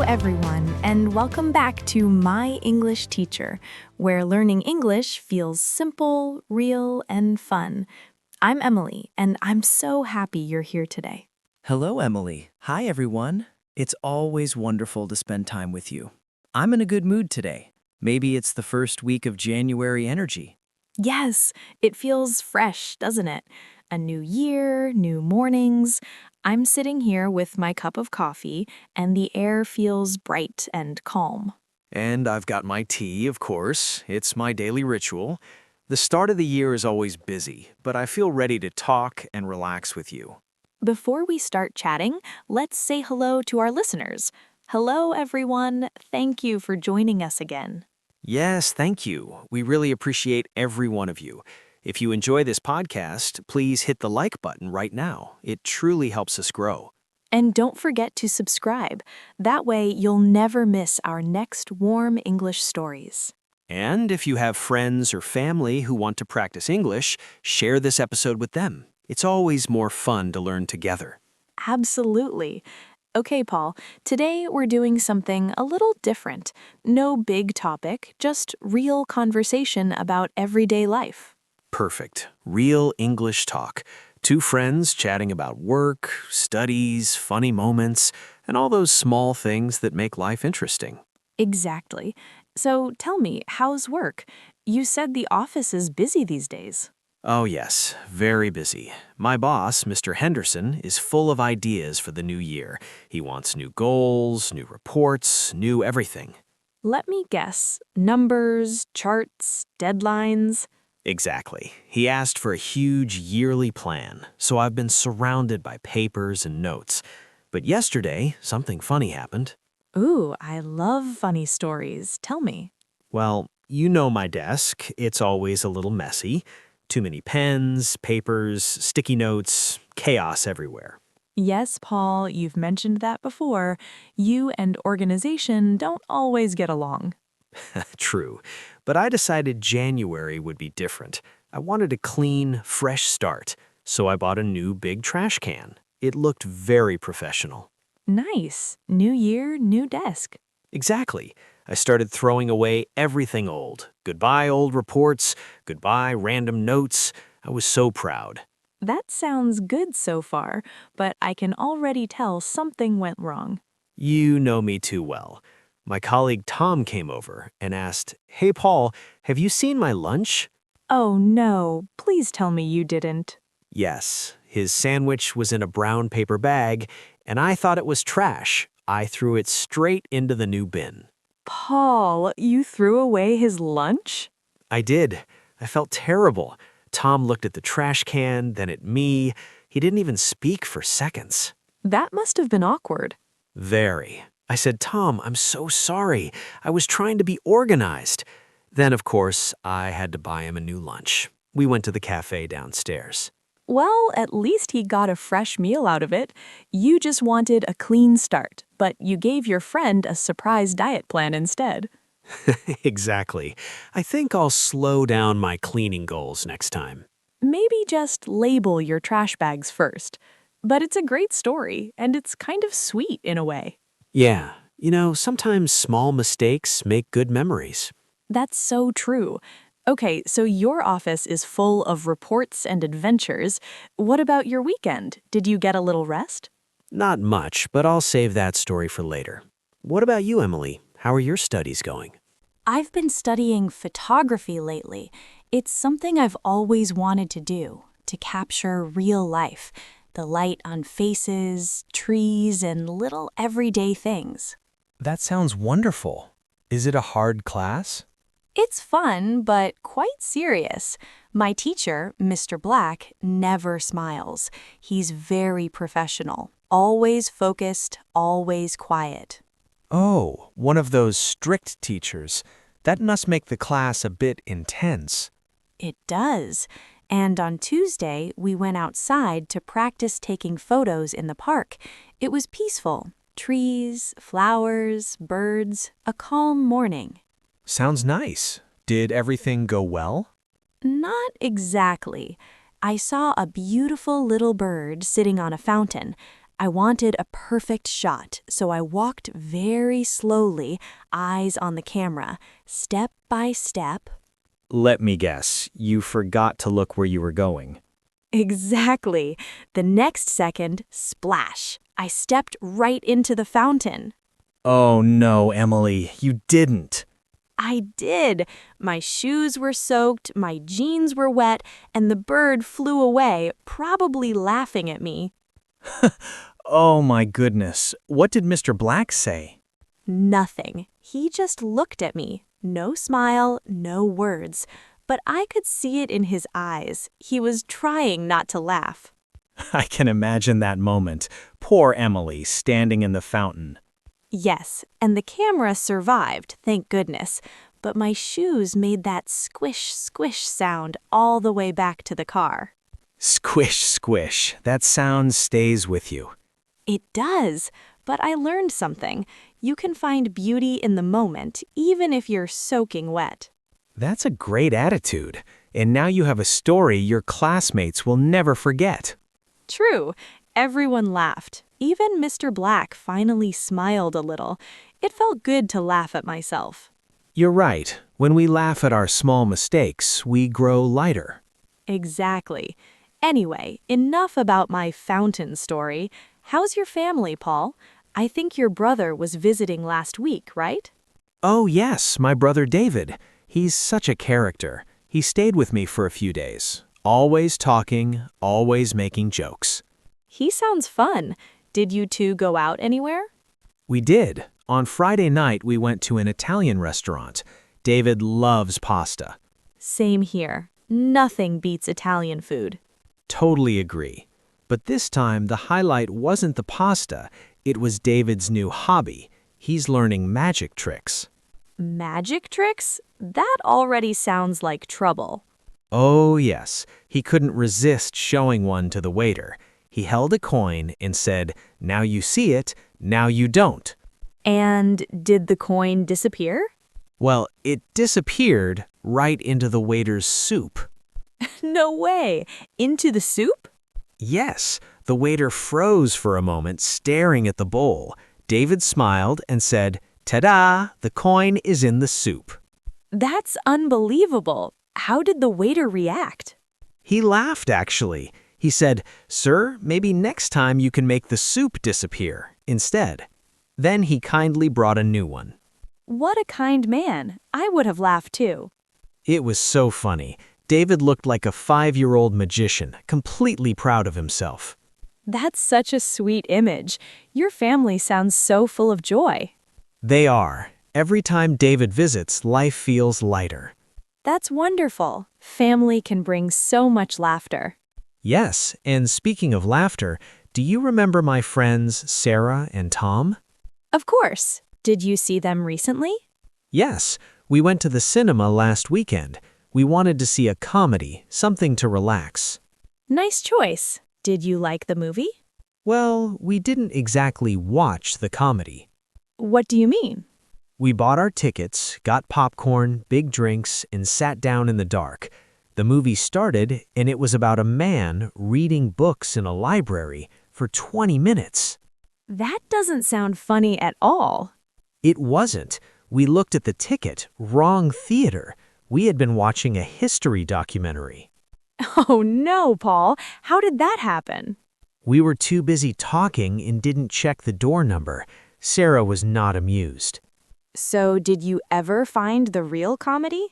everyone, and welcome back to My English Teacher, where learning English feels simple, real, and fun. I'm Emily, and I'm so happy you're here today. Hello, Emily. Hi, everyone. It's always wonderful to spend time with you. I'm in a good mood today. Maybe it's the first week of January energy. Yes, it feels fresh, doesn't it? A new year, new mornings. I'm sitting here with my cup of coffee, and the air feels bright and calm. And I've got my tea, of course. It's my daily ritual. The start of the year is always busy, but I feel ready to talk and relax with you. Before we start chatting, let's say hello to our listeners. Hello, everyone. Thank you for joining us again. Yes, thank you. We really appreciate every one of you. If you enjoy this podcast, please hit the like button right now. It truly helps us grow. And don't forget to subscribe. That way, you'll never miss our next warm English stories. And if you have friends or family who want to practice English, share this episode with them. It's always more fun to learn together. Absolutely. Okay, Paul, today we're doing something a little different. No big topic, just real conversation about everyday life. Perfect. Real English talk. Two friends chatting about work, studies, funny moments, and all those small things that make life interesting. Exactly. So tell me, how's work? You said the office is busy these days. Oh yes, very busy. My boss, Mr. Henderson, is full of ideas for the new year. He wants new goals, new reports, new everything. Let me guess. Numbers, charts, deadlines. Exactly. He asked for a huge yearly plan, so I've been surrounded by papers and notes. But yesterday, something funny happened. Ooh, I love funny stories. Tell me. Well, you know my desk. It's always a little messy. Too many pens, papers, sticky notes, chaos everywhere. Yes, Paul, you've mentioned that before. You and organization don't always get along. True. But I decided January would be different. I wanted a clean, fresh start, so I bought a new big trash can. It looked very professional. Nice. New year, new desk. Exactly. I started throwing away everything old. Goodbye, old reports. Goodbye, random notes. I was so proud. That sounds good so far, but I can already tell something went wrong. You know me too well. My colleague Tom came over and asked, "Hey, Paul, have you seen my lunch?" Oh no, please tell me you didn't. Yes, his sandwich was in a brown paper bag, and I thought it was trash. I threw it straight into the new bin. Paul, you threw away his lunch? I did. I felt terrible. Tom looked at the trash can, then at me. He didn't even speak for seconds. That must have been awkward. Very. I said, "Tom, I'm so sorry. I was trying to be organized." Then, of course, I had to buy him a new lunch. We went to the cafe downstairs. Well, at least he got a fresh meal out of it. You just wanted a clean start, but you gave your friend a surprise diet plan instead. Exactly. I think I'll slow down my cleaning goals next time. Maybe just label your trash bags first. But it's a great story, and it's kind of sweet in a way. Yeah, sometimes small mistakes make good memories. That's so true. Okay, so your office is full of reports and adventures. What about your weekend? Did you get a little rest? Not much, but I'll save that story for later. What about you, Emily? How are your studies going? I've been studying photography lately. It's something I've always wanted to do, to capture real life, the light on faces, trees, and little everyday things. That sounds wonderful. Is it a hard class? It's fun, but quite serious. My teacher, Mr. Black, never smiles. He's very professional, always focused, always quiet. Oh, one of those strict teachers. That must make the class a bit intense. It does. And on Tuesday, we went outside to practice taking photos in the park. It was peaceful. Trees, flowers, birds, a calm morning. Sounds nice. Did everything go well? Not exactly. I saw a beautiful little bird sitting on a fountain. I wanted a perfect shot, so I walked very slowly, eyes on the camera, step by step. Let me guess, you forgot to look where you were going. Exactly. The next second, splash. I stepped right into the fountain. Oh no, Emily, you didn't. I did. My shoes were soaked, my jeans were wet, and the bird flew away, probably laughing at me. Oh my goodness, what did Mr. Black say? Nothing. He just looked at me. No smile, no words. But I could see it in his eyes. He was trying not to laugh. I can imagine that moment. Poor Emily standing in the fountain. Yes, and the camera survived, thank goodness. But my shoes made that squish, squish sound all the way back to the car. Squish, squish. That sound stays with you. It does, but I learned something. You can find beauty in the moment, even if you're soaking wet. That's a great attitude. And now you have a story your classmates will never forget. True. Everyone laughed. Even Mr. Black finally smiled a little. It felt good to laugh at myself. You're right. When we laugh at our small mistakes, we grow lighter. Exactly. Anyway, enough about my fountain story. How's your family, Paul? I think your brother was visiting last week, right? Oh yes, my brother David. He's such a character. He stayed with me for a few days. Always talking, always making jokes. He sounds fun. Did you two go out anywhere? We did. On Friday night, we went to an Italian restaurant. David loves pasta. Same here. Nothing beats Italian food. Totally agree. But this time, the highlight wasn't the pasta. It was David's new hobby. He's learning magic tricks. Magic tricks? That already sounds like trouble. Oh, yes. He couldn't resist showing one to the waiter. He held a coin and said, "Now you see it, now you don't." And did the coin disappear? Well, it disappeared right into the waiter's soup. No way! Into the soup? Yes, the waiter froze for a moment, staring at the bowl. David smiled and said, "Ta-da! The coin is in the soup." That's unbelievable. How did the waiter react? He laughed, actually. He said, "Sir, maybe next time you can make the soup disappear instead." Then he kindly brought a new one. What a kind man. I would have laughed too. It was so funny. David looked like a 5-year-old magician, completely proud of himself. That's such a sweet image. Your family sounds so full of joy. They are. Every time David visits, life feels lighter. That's wonderful. Family can bring so much laughter. Yes, and speaking of laughter, do you remember my friends Sarah and Tom? Of course. Did you see them recently? Yes, we went to the cinema last weekend. We wanted to see a comedy, something to relax. Nice choice. Did you like the movie? Well, we didn't exactly watch the comedy. What do you mean? We bought our tickets, got popcorn, big drinks, and sat down in the dark. The movie started, and it was about a man reading books in a library for 20 minutes. That doesn't sound funny at all. It wasn't. We looked at the ticket, wrong theater. We had been watching a history documentary. Oh no, Paul. How did that happen? We were too busy talking and didn't check the door number. Sarah was not amused. So did you ever find the real comedy?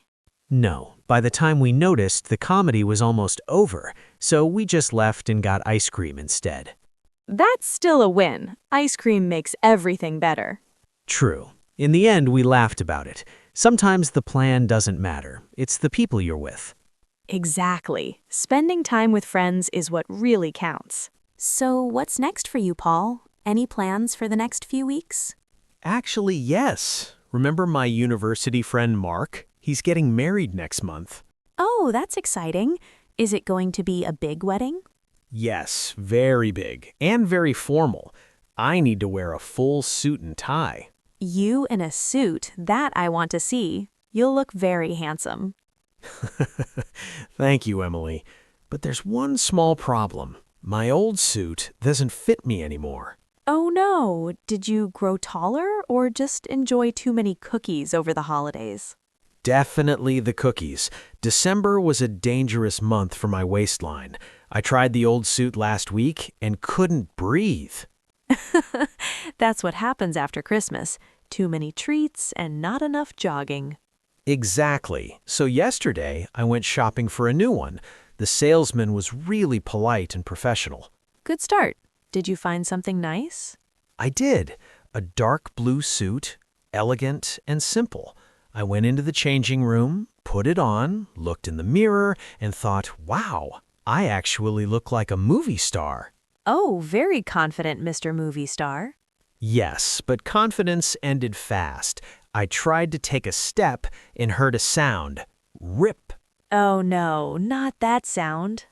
No, by the time we noticed, the comedy was almost over, so we just left and got ice cream instead. That's still a win. Ice cream makes everything better. True. In the end, we laughed about it. Sometimes the plan doesn't matter. It's the people you're with. Exactly. Spending time with friends is what really counts. So what's next for you, Paul? Any plans for the next few weeks? Actually, yes. Remember my university friend Mark? He's getting married next month. Oh, that's exciting. Is it going to be a big wedding? Yes, very big and very formal. I need to wear a full suit and tie. You in a suit, that I want to see. You'll look very handsome. Thank you, Emily. But there's one small problem. My old suit doesn't fit me anymore. Oh no, did you grow taller or just enjoy too many cookies over the holidays? Definitely the cookies. December was a dangerous month for my waistline. I tried the old suit last week and couldn't breathe. That's what happens after Christmas. Too many treats and not enough jogging. Exactly. So yesterday, I went shopping for a new one. The salesman was really polite and professional. Good start. Did you find something nice? I did. A dark blue suit, elegant and simple. I went into the changing room, put it on, looked in the mirror, and thought, wow, I actually look like a movie star. Oh, very confident, Mr. Movie Star. Yes, but confidence ended fast. I tried to take a step and heard a sound. Rip. Oh no, not that sound.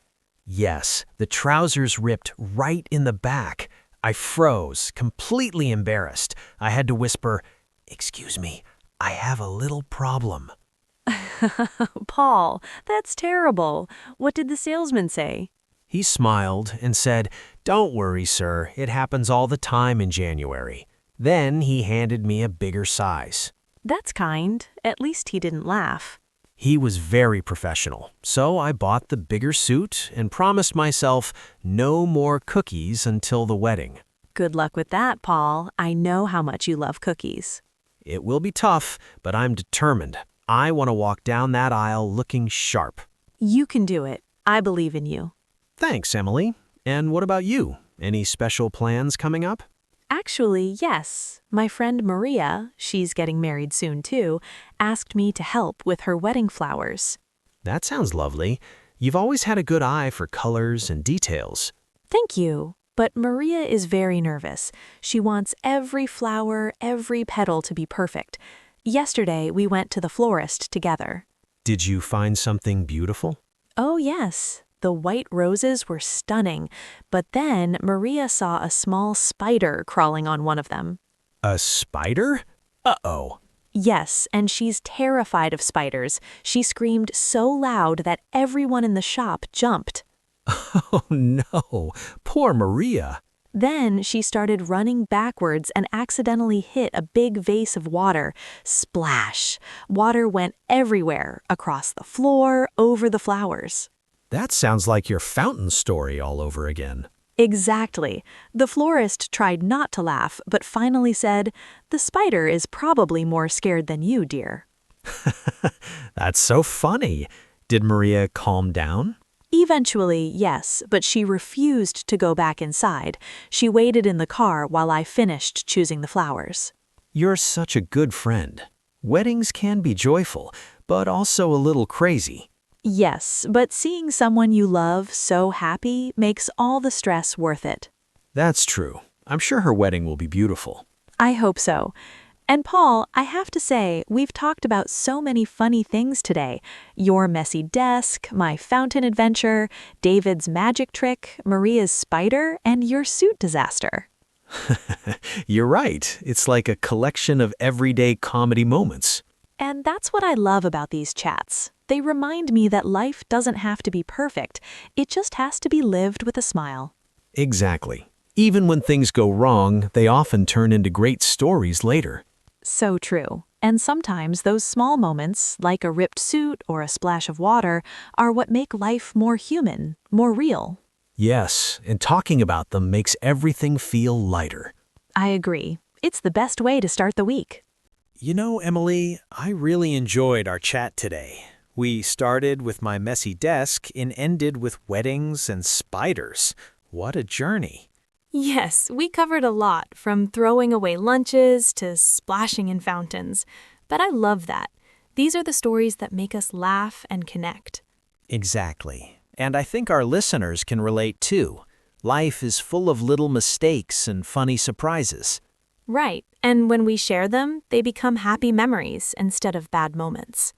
Yes, the trousers ripped right in the back. I froze, completely embarrassed. I had to whisper, "Excuse me, I have a little problem." Paul, that's terrible. What did the salesman say? He smiled and said, "Don't worry, sir. It happens all the time in January." Then he handed me a bigger size. That's kind. At least he didn't laugh. He was very professional, so I bought the bigger suit and promised myself no more cookies until the wedding. Good luck with that, Paul. I know how much you love cookies. It will be tough, but I'm determined. I want to walk down that aisle looking sharp. You can do it. I believe in you. Thanks, Emily. And what about you? Any special plans coming up? Actually, yes. My friend Maria, she's getting married soon too, asked me to help with her wedding flowers. That sounds lovely. You've always had a good eye for colors and details. Thank you. But Maria is very nervous. She wants every flower, every petal to be perfect. Yesterday, we went to the florist together. Did you find something beautiful? Oh, yes. The white roses were stunning, but then Maria saw a small spider crawling on one of them. A spider? Uh-oh. Yes, and she's terrified of spiders. She screamed so loud that everyone in the shop jumped. Oh no, poor Maria. Then she started running backwards and accidentally hit a big vase of water. Splash! Water went everywhere, across the floor, over the flowers. That sounds like your fountain story all over again. Exactly. The florist tried not to laugh, but finally said, "The spider is probably more scared than you, dear." That's so funny. Did Maria calm down? Eventually, yes, but she refused to go back inside. She waited in the car while I finished choosing the flowers. You're such a good friend. Weddings can be joyful, but also a little crazy. Yes, but seeing someone you love so happy makes all the stress worth it. That's true. I'm sure her wedding will be beautiful. I hope so. And Paul, I have to say, we've talked about so many funny things today. Your messy desk, my fountain adventure, David's magic trick, Maria's spider, and your suit disaster. You're right. It's like a collection of everyday comedy moments. And that's what I love about these chats. They remind me that life doesn't have to be perfect. It just has to be lived with a smile. Exactly. Even when things go wrong, they often turn into great stories later. So true. And sometimes those small moments, like a ripped suit or a splash of water, are what make life more human, more real. Yes, and talking about them makes everything feel lighter. I agree. It's the best way to start the week. You know, Emily, I really enjoyed our chat today. We started with my messy desk and ended with weddings and spiders. What a journey. Yes, we covered a lot, from throwing away lunches to splashing in fountains. But I love that. These are the stories that make us laugh and connect. Exactly. And I think our listeners can relate too. Life is full of little mistakes and funny surprises. Right, and when we share them, they become happy memories instead of bad moments.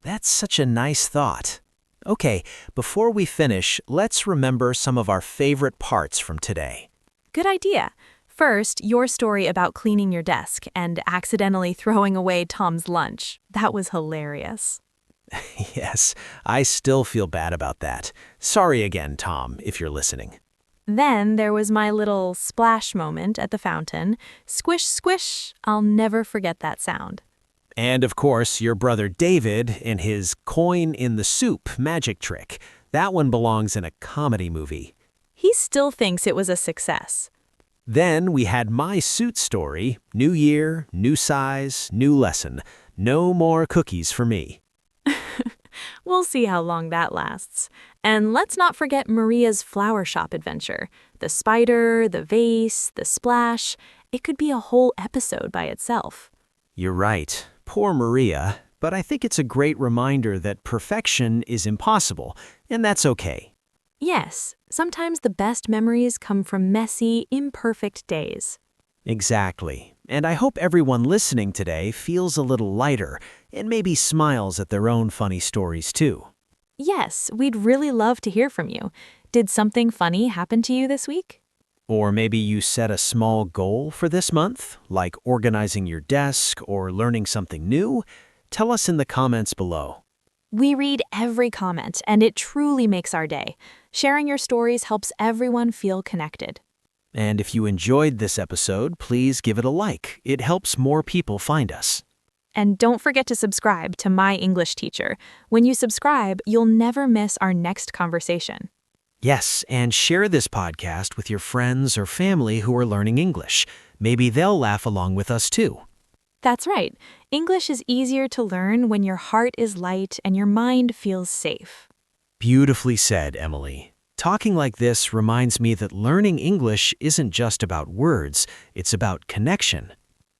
That's such a nice thought. Okay, before we finish, let's remember some of our favorite parts from today. Good idea. First, your story about cleaning your desk and accidentally throwing away Tom's lunch. That was hilarious. Yes, I still feel bad about that. Sorry again, Tom, if you're listening. Then there was my little splash moment at the fountain. Squish, squish. I'll never forget that sound. And of course, your brother David and his coin in the soup magic trick. That one belongs in a comedy movie. He still thinks it was a success. Then we had my suit story. New year, new size, new lesson. No more cookies for me. We'll see how long that lasts. And let's not forget Maria's flower shop adventure. The spider, the vase, the splash. It could be a whole episode by itself. You're right. Poor Maria. But I think it's a great reminder that perfection is impossible, and that's okay. Yes, sometimes the best memories come from messy, imperfect days. Exactly. And I hope everyone listening today feels a little lighter and maybe smiles at their own funny stories too. Yes, we'd really love to hear from you. Did something funny happen to you this week? Or maybe you set a small goal for this month, like organizing your desk or learning something new. Tell us in the comments below. We read every comment, and it truly makes our day. Sharing your stories helps everyone feel connected. And if you enjoyed this episode, please give it a like. It helps more people find us. And don't forget to subscribe to My English Teacher. When you subscribe, you'll never miss our next conversation. Yes, and share this podcast with your friends or family who are learning English. Maybe they'll laugh along with us too. That's right. English is easier to learn when your heart is light and your mind feels safe. Beautifully said, Emily. Talking like this reminds me that learning English isn't just about words, it's about connection.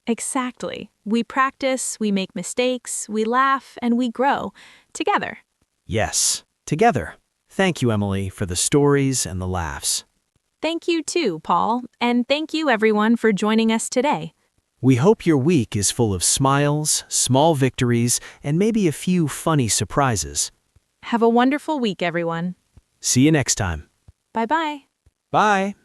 Exactly. We practice, we make mistakes, we laugh, and we grow together. Yes, together. Thank you, Emily, for the stories and the laughs. Thank you too, Paul, and thank you everyone for joining us today. We hope your week is full of smiles, small victories, and maybe a few funny surprises. Have a wonderful week, everyone. See you next time. Bye-bye. Bye.